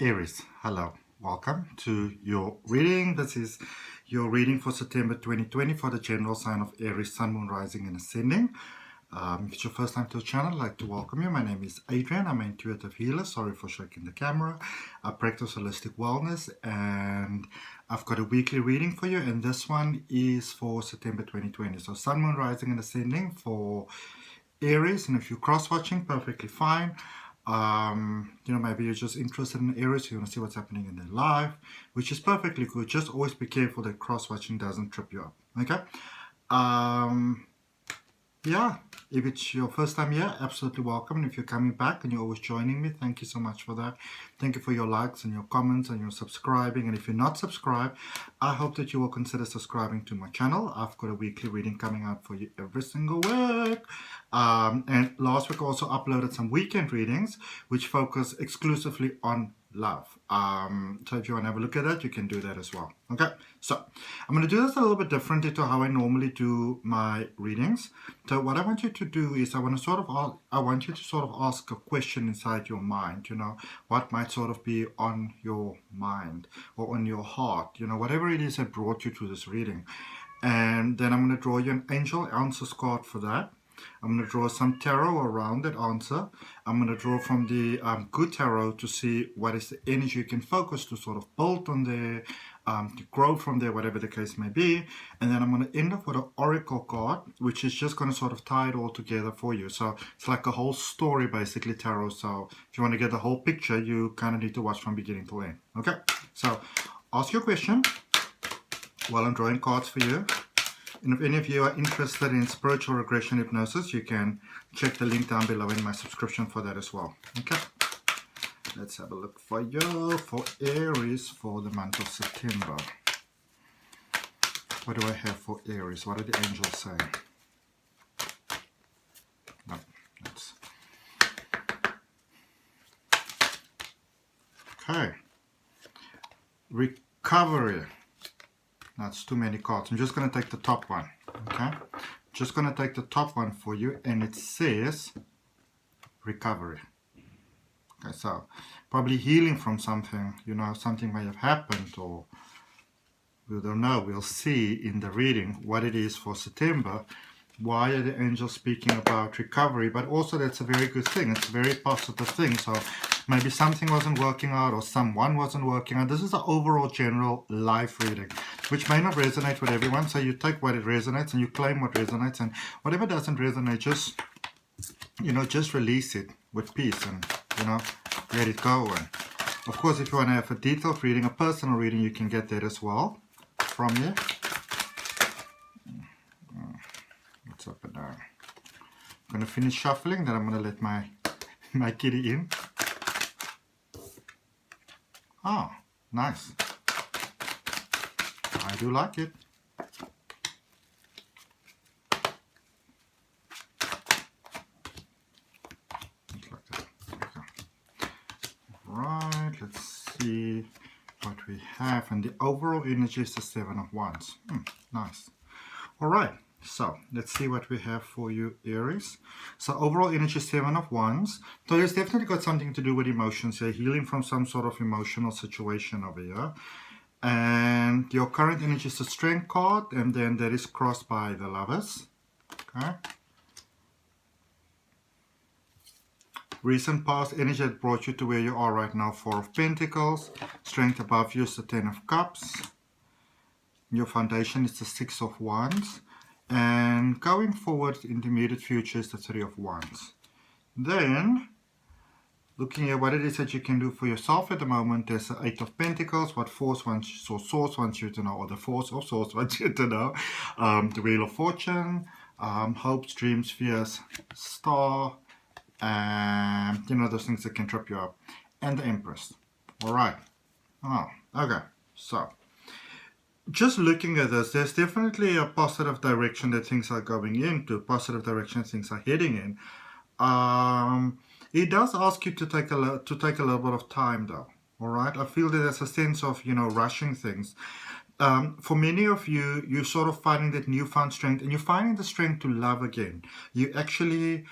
Aries, hello, welcome to your reading. This is your reading for September 2020 for the general sign of Aries, Sun, Moon, Rising and Ascending. If it's your first time to the channel, I'd like to welcome you. My name is Adrian. I'm an intuitive healer. Sorry for shaking the camera. I practice holistic wellness and I've got a weekly reading for you, and this one is for September 2020. So Sun, Moon, Rising and Ascending for Aries, and if you're cross-watching, perfectly fine. Maybe you're just interested in Aries, you want to see what's happening in their life, which is perfectly good. Just always be careful that cross-watching doesn't trip you up, okay? Yeah, if it's your first time here, absolutely welcome. And if you're coming back and you're always joining me, thank you so much for that. Thank you for your likes and your comments and your subscribing. And if you're not subscribed, I hope that you will consider subscribing to my channel. I've got a weekly reading coming out for you every single week. And last week I also uploaded some weekend readings which focus exclusively on love. So if you want to have a look at that, you can do that as well. Okay, so I'm going to do this a little bit differently to how I normally do my readings. So what I want you to do is I want you to sort of ask a question inside your mind. You know, what might sort of be on your mind or on your heart, you know, whatever it is that brought you to this reading. And then I'm going to draw you an angel answers card for that. I'm going to draw some tarot around that answer. I'm going to draw from the good tarot to see what is the energy you can focus to sort of build on there, to grow from there, whatever the case may be. And then I'm going to end up with an oracle card, which is just going to sort of tie it all together for you. So it's like a whole story, basically, tarot. So if you want to get the whole picture, you kind of need to watch from beginning to end. Okay, so ask your question while I'm drawing cards for you. And if any of you are interested in spiritual regression hypnosis, you can check the link down below in my subscription for that as well. Okay, let's have a look for you, for Aries, for the month of September. What do I have for Aries? What are the angels saying? No, that's... Okay. Recovery. That's too many cards. I'm just going to take the top one, okay? Just going to take the top one for you, and it says recovery. Okay, so probably healing from something, you know, something may have happened, or we don't know. We'll see in the reading what it is for September. Why are the angels speaking about recovery? But also that's a very good thing. It's a very positive thing. So maybe something wasn't working out or someone wasn't working out. This is an overall general life reading, which may not resonate with everyone. So you take what it resonates and you claim what resonates, and whatever doesn't resonate, just, you know, just release it with peace and, you know, let it go. And of course, if you want to have a detailed reading, a personal reading, you can get that as well from you. What's up and down? I'm going to finish shuffling, then I'm going to let my kitty in. Oh, nice. I do like it. Just like that. Okay. Right, let's see what we have. And the overall energy is the Seven of Wands. Nice. All right. So let's see what we have for you, Aries. So overall energy, Seven of Wands. So it's definitely got something to do with emotions here, healing from some sort of emotional situation over here. And your current energy is the Strength card, and then that is crossed by the Lovers. Okay. Recent past energy that brought you to where you are right now, Four of Pentacles. Strength above you is the Ten of Cups. Your foundation is the Six of Wands. And going forward in the immediate future is the Three of Wands. Then, looking at what it is that you can do for yourself at the moment, there's the Eight of Pentacles, what Source wants you to know, or the Force of Source wants you to know. The Wheel of Fortune, hopes, dreams, fears, Star, and, you know, those things that can trip you up. And the Empress. Alright. Oh, okay. So, just looking at this, there's definitely a positive direction that things are going into, positive direction things are heading in. It does ask you to take a little bit of time, though. All right, I feel that there's a sense of, you know, rushing things. For many of you, you're sort of finding that newfound strength, and you're finding the strength to love again. You actually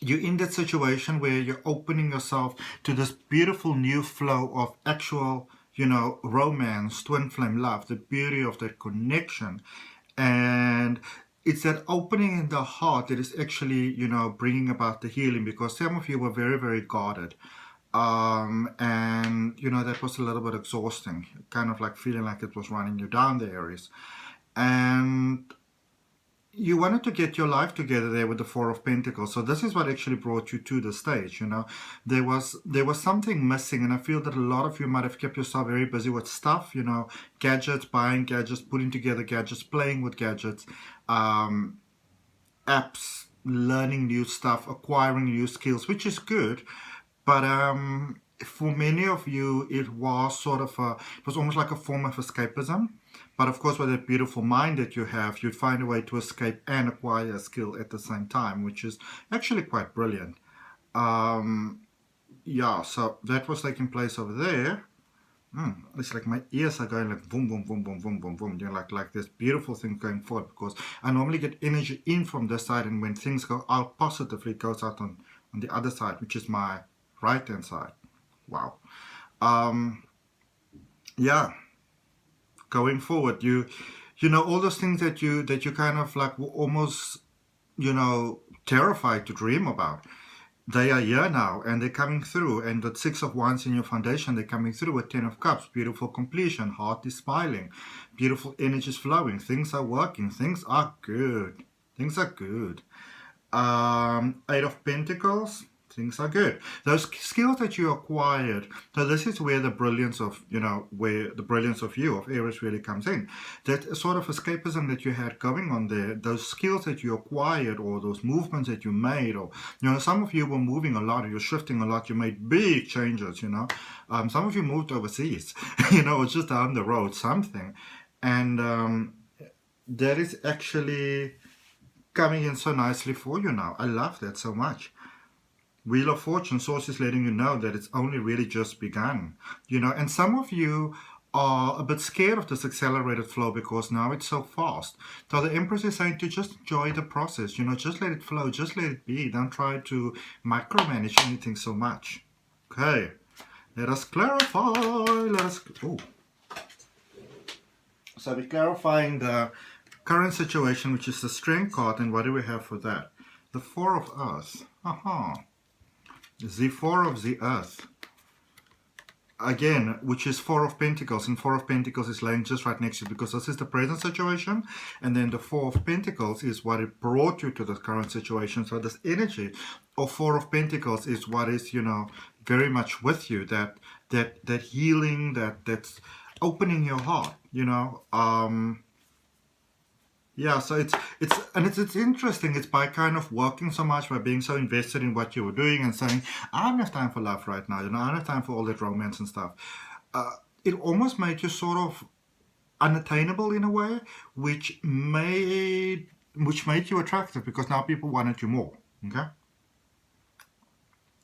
you're in that situation where you're opening yourself to this beautiful new flow of actual, you know, romance, twin flame love, the beauty of that connection. And it's that opening in the heart that is actually, you know, bringing about the healing, because some of you were very, very guarded. And, you know, that was a little bit exhausting, kind of like feeling like it was running you down, the Aries. And you wanted to get your life together there with the Four of Pentacles. So this is what actually brought you to the stage, you know. There was something missing, and I feel that a lot of you might have kept yourself very busy with stuff, you know, gadgets, buying gadgets, putting together gadgets, playing with gadgets, apps, learning new stuff, acquiring new skills, which is good. But for many of you, it was sort of it was almost like a form of escapism. But of course, with that beautiful mind that you have, you'd find a way to escape and acquire a skill at the same time, which is actually quite brilliant. Yeah, so that was taking place over there. It's like my ears are going like boom, boom, boom, boom, boom, boom, boom. You know, like this beautiful thing going forward, because I normally get energy in from this side, and when things go out positively, it goes out on the other side, which is my right hand side. Wow. Yeah, going forward, you know, all those things that you kind of like were almost, you know, terrified to dream about, they are here now, and they're coming through. And the Six of Wands in your foundation, they're coming through with Ten of Cups. Beautiful completion, heart is smiling, beautiful energies flowing, things are working, things are good, things are good. Eight of Pentacles, things are good. Those skills that you acquired, so this is where the brilliance of, you know, where the brilliance of you, of Aries, really comes in. That sort of escapism that you had going on there, those skills that you acquired, or those movements that you made, or, you know, some of you were moving a lot, or you're shifting a lot, you made big changes, you know. Some of you moved overseas, you know, it's just down the road, something. And that is actually coming in so nicely for you now. I love that so much. Wheel of Fortune, source is letting you know that it's only really just begun. You know, and some of you are a bit scared of this accelerated flow because now it's so fast. So the Empress is saying to just enjoy the process, you know, just let it flow, just let it be. Don't try to micromanage anything so much. Okay, let us clarify. So we're clarifying the current situation, which is the Strength card, and what do we have for that? The Four of Earth. The Four of the Earth. Again, which is Four of Pentacles, and Four of Pentacles is laying just right next to you, because this is the present situation, and then the Four of Pentacles is what it brought you to the current situation. So this energy of Four of Pentacles is what is, you know, very much with you, that healing, that's opening your heart, you know. Yeah, so it's interesting. It's by kind of working so much, by being so invested in what you were doing and saying, I don't have time for love right now, you know, I don't have time for all that romance and stuff. It almost made you sort of unattainable in a way, which made you attractive, because now people wanted you more. Okay.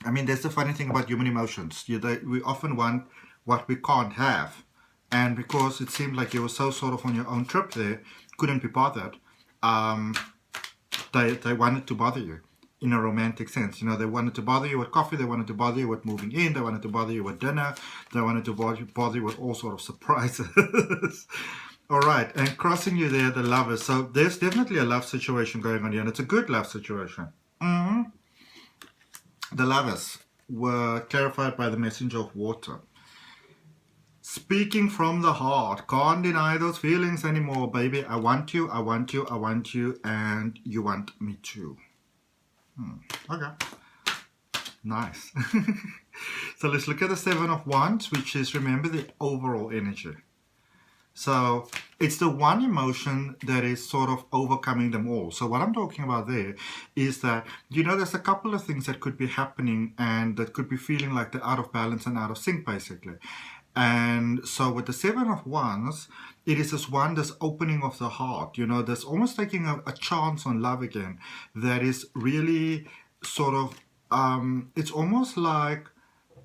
I mean, that's the funny thing about human emotions. We often want what we can't have. And because it seemed like you were so sort of on your own trip there, couldn't be bothered, they wanted to bother you in a romantic sense. You know, they wanted to bother you with coffee, they wanted to bother you with moving in, they wanted to bother you with dinner, they wanted to bother you with all sort of surprises. All right, and crossing you there, the Lovers. So there's definitely a love situation going on here, and it's a good love situation. The Lovers were clarified by the Messenger of Water. Speaking from the heart, can't deny those feelings anymore, baby. I want you, I want you, I want you, and you want me too. Okay, nice. So let's look at the Seven of Wands, which is, remember, the overall energy. So it's the one emotion that is sort of overcoming them all. So what I'm talking about there is that, you know, there's a couple of things that could be happening and that could be feeling like they're out of balance and out of sync, basically. And so with the Seven of Wands, it is this one, this opening of the heart, you know, that's almost taking a chance on love again. That is really sort of, it's almost like,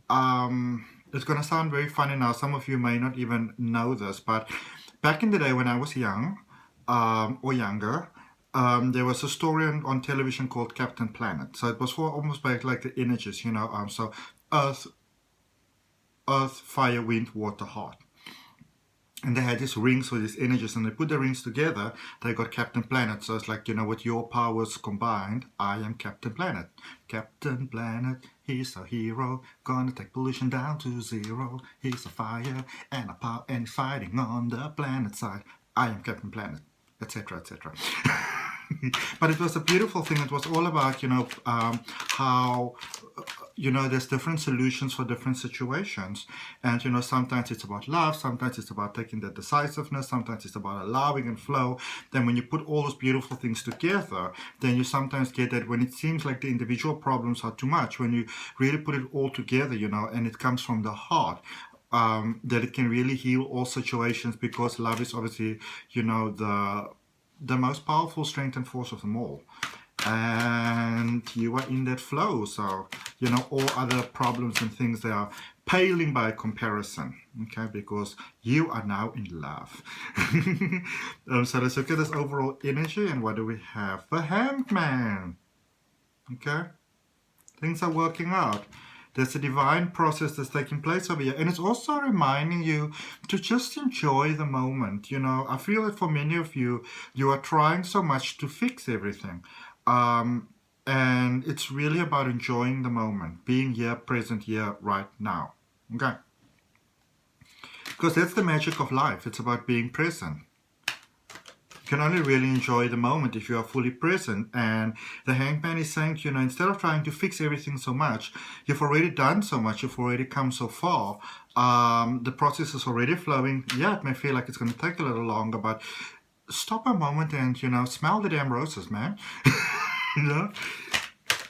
it's going to sound very funny now. Some of you may not even know this, but back in the day when I was young, or younger, there was a story on television called Captain Planet. So it was for almost like the energies, you know. So earth, fire, wind, water, heart. And they had these rings with these energies, and they put the rings together, they got Captain Planet. So it's like, you know, with your powers combined, I am Captain Planet. Captain Planet, he's a hero, gonna take pollution down to zero. He's a fire and a power, and he's fighting on the planet side. I am Captain Planet, etc., etc. But it was a beautiful thing. It was all about, you know, how, you know, there's different solutions for different situations. And, you know, sometimes it's about love, sometimes it's about taking that decisiveness, sometimes it's about allowing and flow. Then when you put all those beautiful things together, then you sometimes get that when it seems like the individual problems are too much, when you really put it all together, you know, and it comes from the heart, that it can really heal all situations, because love is obviously, you know, the most powerful strength and force of them all. And you are in that flow, so, you know, all other problems and things, they are paling by comparison, okay, because you are now in love. So let's look at this overall energy, and what do we have? The Hangman. Okay, things are working out. There's a divine process that's taking place over here. And it's also reminding you to just enjoy the moment. You know, I feel that for many of you, you are trying so much to fix everything. And it's really about enjoying the moment, being here, present here, right now. Okay? Because that's the magic of life. It's about being present. You can only really enjoy the moment if you are fully present. And the Hangman is saying, you know, instead of trying to fix everything so much, you've already done so much, you've already come so far. The process is already flowing. Yeah, it may feel like it's going to take a little longer, but stop a moment and, you know, smell the damn roses, man. You know,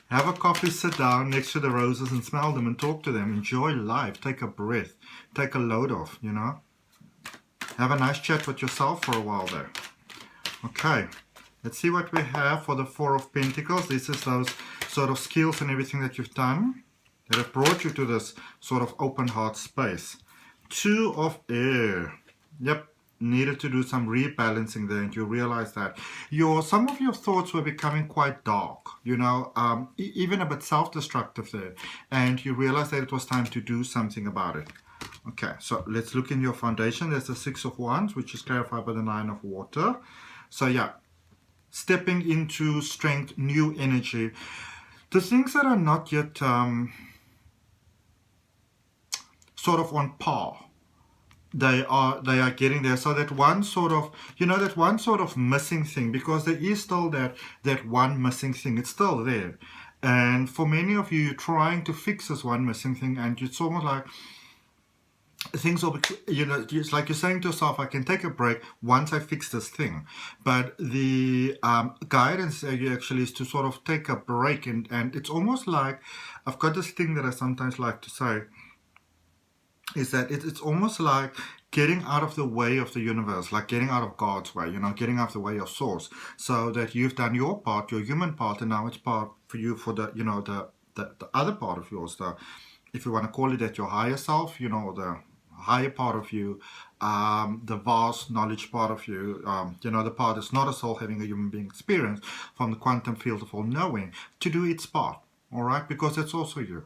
have a coffee, sit down next to the roses and smell them and talk to them. Enjoy life. Take a breath. Take a load off, you know. Have a nice chat with yourself for a while there. Okay, let's see what we have for the Four of Pentacles. This is those sort of skills and everything that you've done that have brought you to this sort of open heart space. Two of Air. Yep, needed to do some rebalancing there, and you realize that some of your thoughts were becoming quite dark, you know, even a bit self-destructive there, and you realize that it was time to do something about it. Okay, so let's look in your foundation. There's the Six of Wands, which is clarified by the Nine of Water. So yeah, stepping into strength, new energy. The things that are not yet sort of on par, they are getting there. So that one sort of, you know, that one sort of missing thing, because there is still that one missing thing. It's still there. And for many of you, you're trying to fix this one missing thing, and it's almost like things will be, you know, it's like you're saying to yourself, I can take a break once I fix this thing. But the guidance actually is to sort of take a break, and it's almost like, I've got this thing that I sometimes like to say, is that it's almost like getting out of the way of the universe, like getting out of God's way, you know, getting out of the way of source, so that you've done your part, your human part, and now it's part for you for the, you know, the other part of yours, the, if you want to call it that, your higher self, you know, the higher part of you, the vast knowledge part of you, you know, the part that's not a soul having a human being experience from the quantum field of all knowing, to do its part, all right, because it's also you.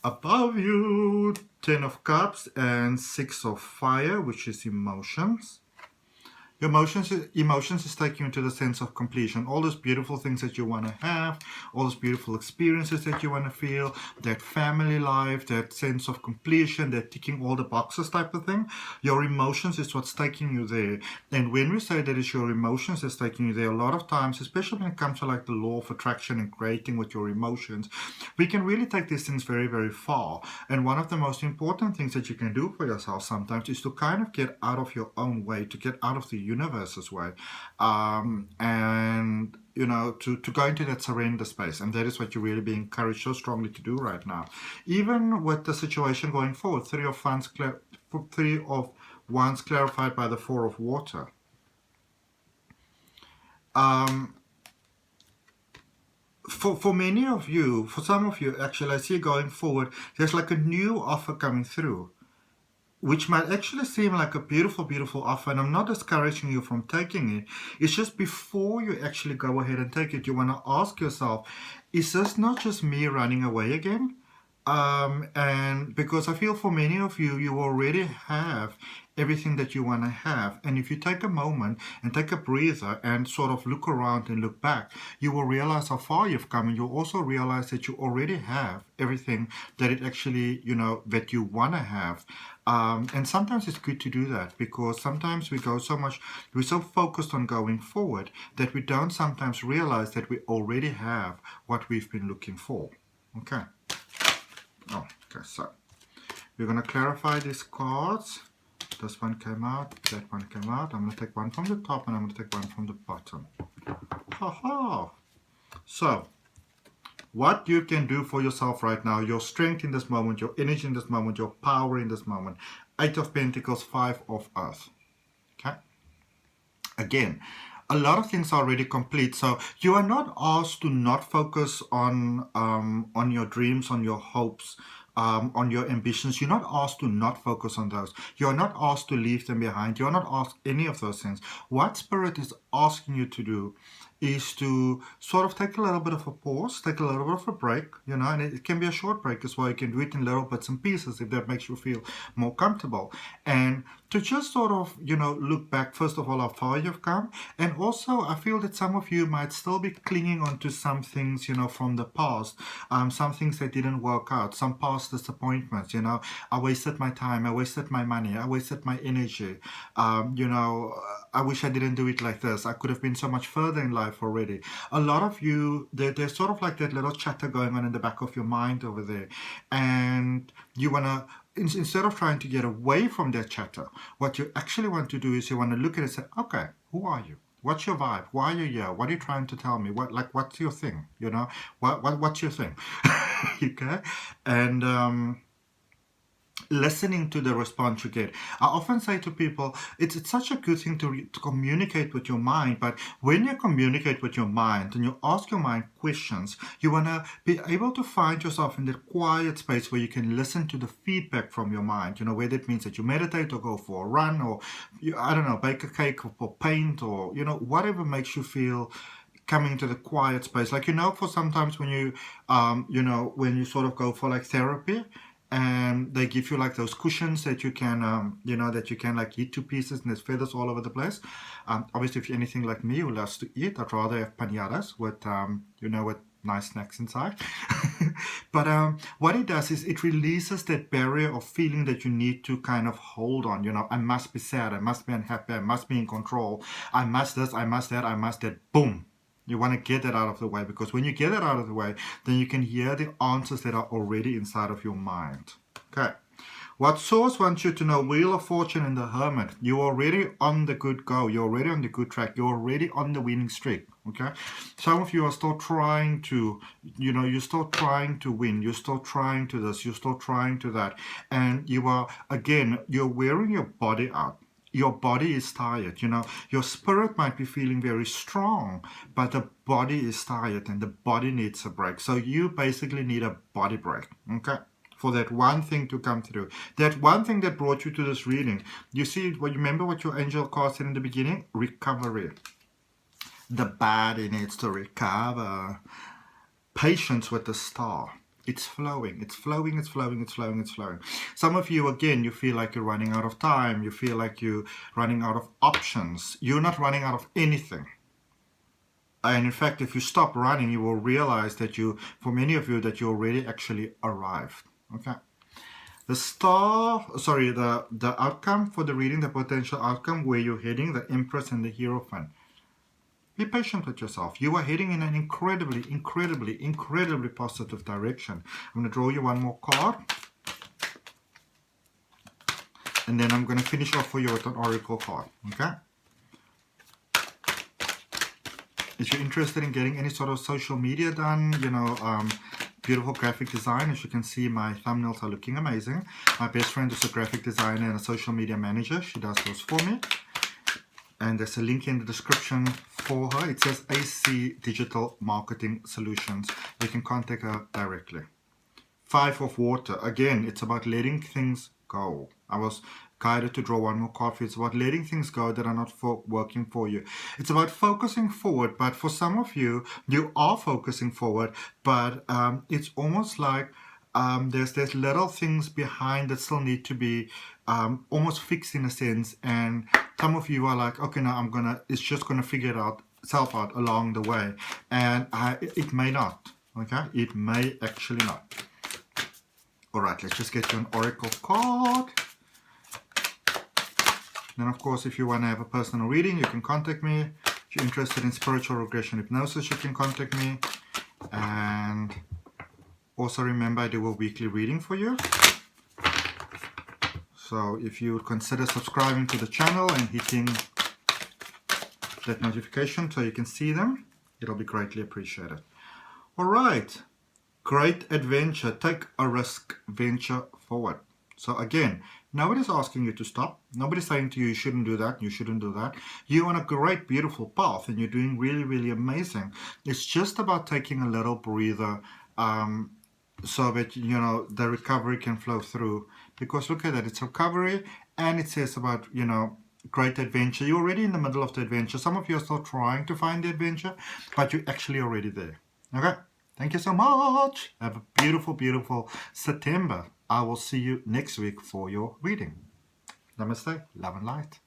Above you, 10 of Cups and 6 of Fire, which is emotions. Your emotions is taking you to the sense of completion. All those beautiful things that you want to have, all those beautiful experiences that you want to feel, that family life, that sense of completion, that ticking all the boxes type of thing. Your emotions is what's taking you there. And when we say that it's your emotions that's taking you there, a lot of times, especially when it comes to like the law of attraction and creating with your emotions, we can really take these things very, very far. And one of the most important things that you can do for yourself sometimes is to kind of get out of your own way, to get out of the universe's way, and you know, to go into that surrender space. And that is what you're really being encouraged so strongly to do right now, even with the situation going forward. Three of Wands clarified by the Four of Water. For many of you, for some of you actually, I see going forward, there's like a new offer coming through. which might actually seem like a beautiful, beautiful offer, and I'm not discouraging you from taking it. It's just before you actually go ahead and take it, you want to ask yourself, is this not just me running away again? And because I feel for many of you, you already have everything that you want to have. And if you take a moment and take a breather and sort of look around and look back, you will realize how far you've come, and you'll also realize that you already have everything that it actually, you know, that you want to have. And sometimes it's good to do that, because sometimes we're so focused on going forward that we don't sometimes realize that we already have what we've been looking for. Okay. Oh, okay, so we're going to clarify these cards. This one came out, that one came out. I'm going to take one from the top and I'm going to take one from the bottom. Ha-ha! So, what you can do for yourself right now, your strength in this moment, your energy in this moment, your power in this moment. 8 of Pentacles, 5 of Earth. Okay? Again, a lot of things are already complete, so you are not asked to not focus on your dreams, on your hopes, on your ambitions. You're not asked to not focus on those. You're not asked to leave them behind. You're not asked any of those things. What Spirit is asking you to do is to sort of take a little bit of a pause, take a little bit of a break, you know, and it can be a short break as well. You can do it in little bits and pieces if that makes you feel more comfortable. And to just sort of, you know, look back, first of all, how far you've come. And also, I feel that some of you might still be clinging on to some things, you know, from the past, some things that didn't work out, some past disappointments, you know. I wasted my time, I wasted my money, I wasted my energy, you know, I wish I didn't do it like this. I could have been so much further in life already. A lot of you, there's sort of like that little chatter going on in the back of your mind over there. And you want to, instead of trying to get away from that chatter, what you actually want to do is you want to look at it and say, okay, who are you? What's your vibe? Why are you here? What are you trying to tell me? What's your thing? You know, what's your thing? Okay? And listening to the response you get. I often say to people, it's such a good thing to communicate with your mind, but when you communicate with your mind and you ask your mind questions, you want to be able to find yourself in that quiet space where you can listen to the feedback from your mind, you know, whether it means that you meditate or go for a run or, I don't know, bake a cake or paint or, you know, whatever makes you feel coming into the quiet space. Like, you know, for sometimes when you, you know, when you sort of go for like therapy, and they give you like those cushions that you can, you know, that you can like eat to pieces, and there's feathers all over the place. Obviously, if you're anything like me who loves to eat, I'd rather have panadas with, you know, with nice snacks inside. But what it does is it releases that barrier of feeling that you need to kind of hold on. You know, I must be sad, I must be unhappy, I must be in control, I must this, I must that, I must that. Boom. You want to get that out of the way, because when you get it out of the way, then you can hear the answers that are already inside of your mind. Okay. What Source wants you to know, Wheel of Fortune and the Hermit. You're already on the good go. You're already on the good track. You're already on the winning streak. Okay. Some of you are still trying to, you know, you're still trying to win. You're still trying to this. You're still trying to that. And you are, again, you're wearing your body out. Your body is tired, you know. Your spirit might be feeling very strong, but the body is tired and the body needs a break. So you basically need a body break, okay, for that one thing to come through. That one thing that brought you to this reading. You see, well, you remember what your angel card said in the beginning? Recovery. The body needs to recover. Patience with the star. It's flowing, it's flowing, it's flowing, it's flowing, it's flowing. Some of you, again, you feel like you're running out of time. You feel like you're running out of options. You're not running out of anything. And in fact, if you stop running, you will realize that you, for many of you, that you already actually arrived. Okay. The star, sorry, the outcome for the reading, the potential outcome, where you're heading, the Empress and the Hierophant. Be patient with yourself. You are heading in an incredibly, incredibly, incredibly positive direction. I'm going to draw you one more card. And then I'm going to finish off for you with an oracle card. Okay? If you're interested in getting any sort of social media done, you know, beautiful graphic design. As you can see, my thumbnails are looking amazing. My best friend is a graphic designer and a social media manager. She does those for me. And there's a link in the description for her. It says AC Digital Marketing Solutions. You can contact her directly. 5 of Water. Again, it's about letting things go. I was guided to draw one more card for you. It's about letting things go that are not working for you. It's about focusing forward, but for some of you, you are focusing forward, but it's almost like there's little things behind that still need to be almost fixed in a sense, and some of you are like, okay, now it's just gonna figure itself out along the way, and it may not. Okay, it may actually not. All right, let's just get you an oracle card. Then, of course, if you want to have a personal reading, you can contact me. If you're interested in spiritual regression hypnosis, you can contact me. And also remember, I do a weekly reading for you. So if you would consider subscribing to the channel and hitting that notification so you can see them, it'll be greatly appreciated. All right. Great adventure. Take a risk. Venture forward. So again, nobody's asking you to stop. Nobody's saying to you, you shouldn't do that, you shouldn't do that. You're on a great, beautiful path and you're doing really, really amazing. It's just about taking a little breather so that, you know, the recovery can flow through. Because look at that, it's recovery, and it says about, you know, great adventure. You're already in the middle of the adventure. Some of you are still trying to find the adventure, but you're actually already there. Okay? Thank you so much. Have a beautiful, beautiful September. I will see you next week for your reading. Namaste. Love and light.